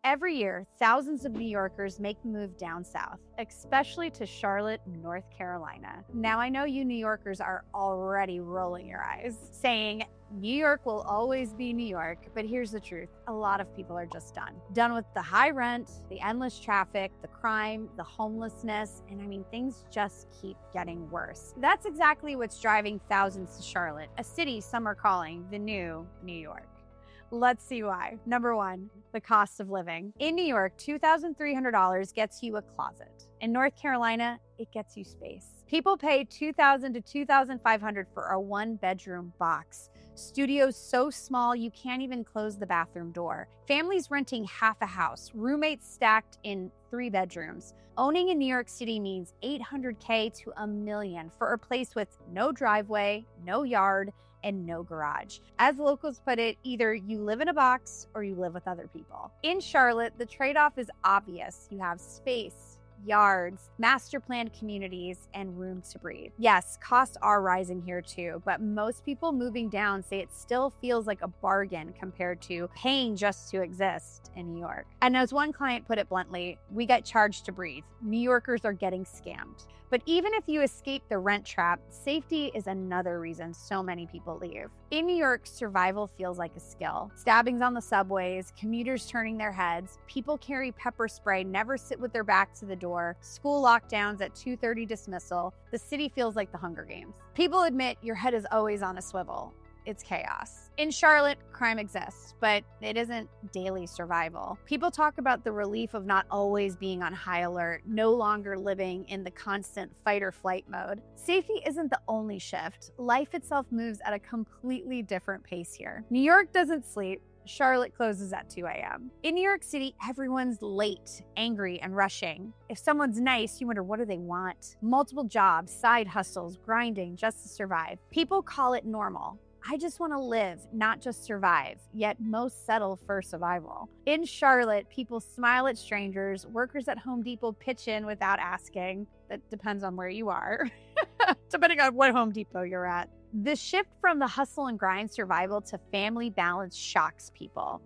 Every year, thousands of New Yorkers make the move down south, especially to Charlotte, North Carolina. Now, I know you New Yorkers are already rolling your eyes, saying, New York will always be New York, but here's the truth. A lot of people are just done. Done with the high rent, the endless traffic, the crime, the homelessness, and things just keep getting worse. That's exactly what's driving thousands to Charlotte, a city some are calling the new New York. Let's see why. Number one, the cost of living. In New York, $2,300 gets you a closet. In North Carolina, it gets you space. People pay $2,000 to $2,500 for a one-bedroom box. Studios so small you can't even close the bathroom door. Families renting half a house. Roommates stacked in 3 bedrooms. Owning in New York City means $800K to $1 million for a place with no driveway, no yard, and no garage. As locals put it, either you live in a box or you live with other people. In Charlotte, the trade-off is obvious. You have space, yards, master planned communities, and room to breathe. Yes, costs are rising here too, but most people moving down say it still feels like a bargain compared to paying just to exist in New York. And as one client put it bluntly, we get charged to breathe. New Yorkers are getting scammed. But even if you escape the rent trap, safety is another reason so many people leave. In New York, survival feels like a skill. Stabbings on the subways, commuters turning their heads, people carry pepper spray, never sit with their back to the door, school lockdowns at 2:30 dismissal. The city feels like the Hunger Games. People admit your head is always on a swivel. It's chaos. In Charlotte, crime exists, but it isn't daily survival. People talk about the relief of not always being on high alert, no longer living in the constant fight or flight mode. Safety isn't the only shift. Life itself moves at a completely different pace here. New York doesn't sleep. Charlotte closes at 2 a.m. In New York City, everyone's late, angry, and rushing. If someone's nice, you wonder, what do they want? Multiple jobs, side hustles, grinding just to survive. People call it normal. I just want to live, not just survive, yet most settle for survival. In Charlotte, people smile at strangers, workers at Home Depot pitch in without asking. That depends on where you are, depending on what Home Depot you're at. The shift from the hustle and grind survival to family balance shocks people.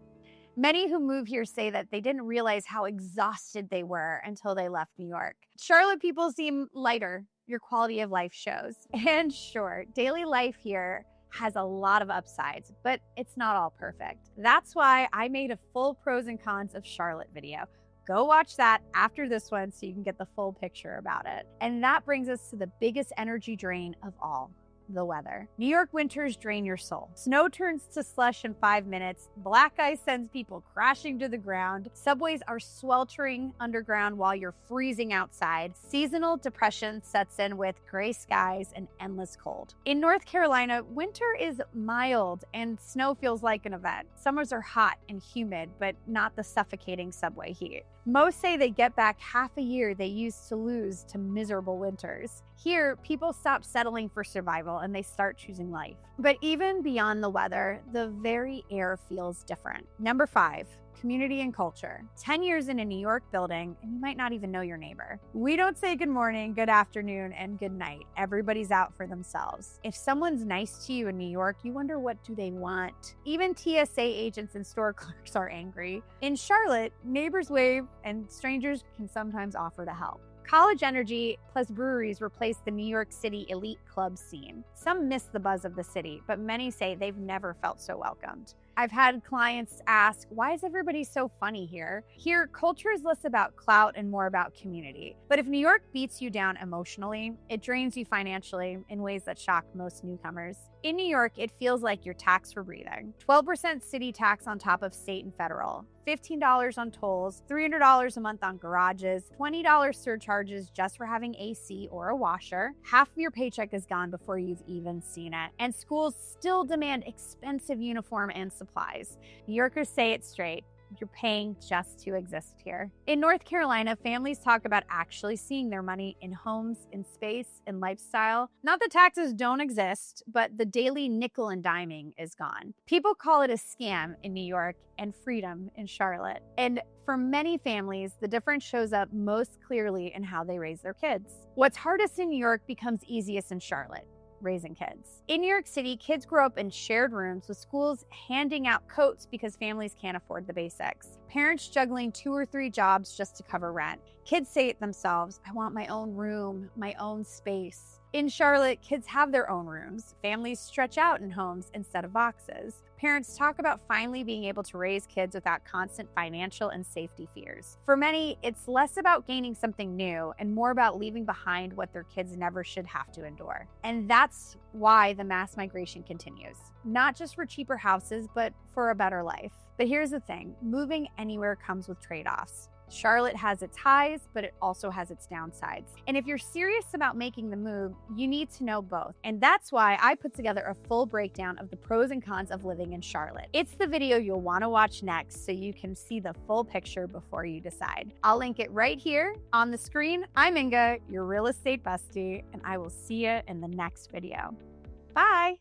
Many who move here say that they didn't realize how exhausted they were until they left New York. Charlotte people seem lighter. Your quality of life shows. And sure, daily life here has a lot of upsides, but it's not all perfect. That's why I made a full pros and cons of Charlotte video. Go watch that after this one so you can get the full picture about it. And that brings us to the biggest energy drain of all, the weather. New York winters drain your soul. Snow turns to slush in 5 minutes. Black ice sends people crashing to the ground. Subways are sweltering underground while you're freezing outside. Seasonal depression sets in with gray skies and endless cold. In North Carolina, winter is mild and snow feels like an event. Summers are hot and humid, but not the suffocating subway heat. Most say they get back half a year they used to lose to miserable winters. Here, people stop settling for survival and they start choosing life. But even beyond the weather, the very air feels different. Number 5, community and culture. 10 years in a New York building, and you might not even know your neighbor. We don't say good morning, good afternoon, and good night. Everybody's out for themselves. If someone's nice to you in New York, you wonder, what do they want? Even TSA agents and store clerks are angry. In Charlotte, neighbors wave and strangers can sometimes offer to help. College energy plus breweries replace the New York City elite club scene. Some miss the buzz of the city, but many say they've never felt so welcomed. I've had clients ask, why is everybody so funny here? Here, culture is less about clout and more about community. But if New York beats you down emotionally, it drains you financially in ways that shock most newcomers. In New York, it feels like you're taxed for breathing. 12% city tax on top of state and federal, $15 on tolls, $300 a month on garages, $20 surcharges just for having AC or a washer. Half of your paycheck is gone before you've even seen it. And schools still demand expensive uniform and supplies. New Yorkers say it straight. You're paying just to exist here. In North Carolina, families talk about actually seeing their money in homes, in space, in lifestyle. Not that taxes don't exist, but the daily nickel and diming is gone. People call it a scam in New York and freedom in Charlotte. And for many families, the difference shows up most clearly in how they raise their kids. What's hardest in New York becomes easiest in Charlotte. raising kids. In New York City, kids grow up in shared rooms with schools handing out coats because families can't afford the basics. Parents juggling 2 or 3 jobs just to cover rent. Kids say it themselves, I want my own room, my own space. In Charlotte, kids have their own rooms. Families stretch out in homes instead of boxes. Parents talk about finally being able to raise kids without constant financial and safety fears. For many, it's less about gaining something new and more about leaving behind what their kids never should have to endure. And that's why the mass migration continues. Not just for cheaper houses, but for a better life. But here's the thing, moving anywhere comes with trade-offs. Charlotte has its highs, but it also has its downsides. And if you're serious about making the move, you need to know both. And that's why I put together a full breakdown of the pros and cons of living in Charlotte. It's the video you'll want to watch next so you can see the full picture before you decide. I'll link it right here on the screen. I'm Inga, your real estate bestie, and I will see you in the next video. Bye.